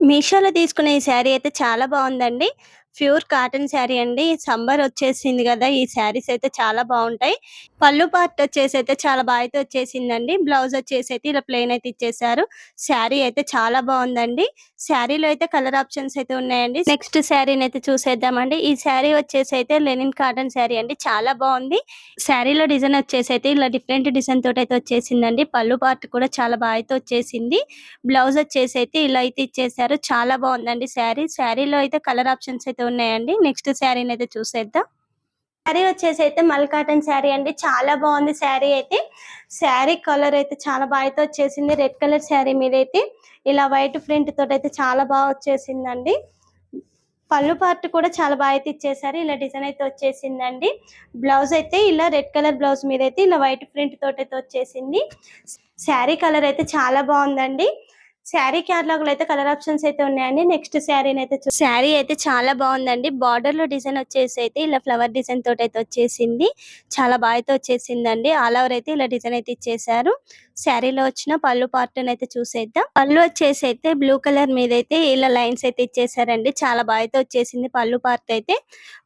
మీషోలో తీసుకున్న ఈ శారీ అయితే చాలా బావుందండి. ప్యూర్ కాటన్ శారీ అండి. సమ్మర్ వచ్చేసింది గదా! ఈ శారీస్ అయితే చాలా బావుంటాయి. పళ్ళు పార్ట్ వచ్చేసైతే చాలా బా అయితే వచ్చేసిందండి. బ్లౌజ్ వచ్చేసైతే ఇలా ప్లెయిన్ అయితే ఇచ్చేసారు. శారీ అయితే చాలా బావుందండి. శారీలో అయితే కలర్ ఆప్షన్స్ అయితే ఉన్నాయండి. నెక్స్ట్ శారీనైతే చూసేద్దామండి. ఈ శారీ వచ్చేసైతే లెనిన్ కాటన్ శారీ అండి. చాలా బావుంది. శారీలో డిజైన్ వచ్చేసైతే ఇలా డిఫరెంట్ డిజైన్ తోటైతే వచ్చేసిందండి. పళ్ళు పార్ట్ కూడా చాలా బా అయితే వచ్చేసింది. బ్లౌజ్ వచ్చేసైతే ఇలా అయితే ఇచ్చేసారు. చాలా బావుందండి శారీ. శారీలో అయితే కలర్ ఆప్షన్స్ అయితే ఉన్నాయండి. నెక్స్ట్ శారీనైతే చూసేద్దాం. శారీ వచ్చేసైతే మల్ కాటన్ శారీ అండి. చాలా బావుంది శారీ అయితే. శారీ కలర్ అయితే చాలా బా అయితే వచ్చేసింది. రెడ్ కలర్ శారీ మీదైతే ఇలా వైట్ ప్రింట్ తోటైతే చాలా బా వచ్చేసిందండి. పళ్ళు పార్ట్ కూడా చాలా బా అయితే ఇచ్చేసారు. ఇలా డిజైన్ అయితే వచ్చేసిందండి. బ్లౌజ్ అయితే ఇలా రెడ్ కలర్ బ్లౌజ్ మీదైతే ఇలా వైట్ ప్రింట్ తోటైతే వచ్చేసింది. శారీ కలర్ అయితే చాలా బావుందండి. శారీ క్యాటలాగ్‌లో అయితే కలర్ ఆప్షన్స్ అయితే ఉన్నాయండి. నెక్స్ట్ శారీనైతే శారీ అయితే చాలా బావుందండి. బార్డర్‌లో డిజైన్ వచ్చేసి అయితే ఇలా ఫ్లవర్ డిజైన్ తోటైతే వచ్చేసింది. చాలా బా అయితే వచ్చేసిందండి. ఆల్ ఓవర్ అయితే ఇలా డిజైన్ అయితే ఇచ్చేసారు. శారీలో వచ్చిన పళ్ళు పార్ట్‌నైతే చూసేద్దాం. పళ్ళు వచ్చేసి అయితే బ్లూ కలర్ మీదైతే ఇలా లైన్స్ అయితే ఇచ్చేసారండి. చాలా బా అయితే వచ్చేసింది పళ్ళు పార్ట్ అయితే.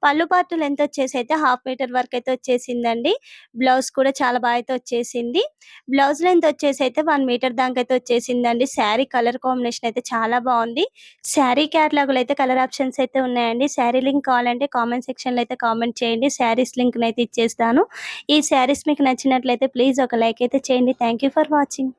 పళ్ళు పార్ట్ లెంత్ వచ్చేసి అయితే హాఫ్ మీటర్ వరకు అయితే వచ్చేసిందండి. బ్లౌజ్ కూడా చాలా బా అయితే వచ్చేసింది. బ్లౌజ్ లెంత్ వచ్చేసి అయితే 1 మీటర్ దాకా అయితే వచ్చేసిందండి. శారీ కలర్ కాంబినేషన్ అయితే చాలా బావుంది. శారీ క్యాటలాగ్‌లో అయితే కలర్ ఆప్షన్స్ అయితే ఉన్నాయండి. శారీ లింక్ కావాలంటే కామెంట్ సెక్షన్‌లో అయితే కామెంట్ చేయండి. శారీస్ లింక్‌నైతే ఇచ్చేస్తాను. ఈ శారీస్ మీకు నచ్చినట్లయితే ప్లీజ్ ఒక లైక్ అయితే చేయండి. Thank you for watching.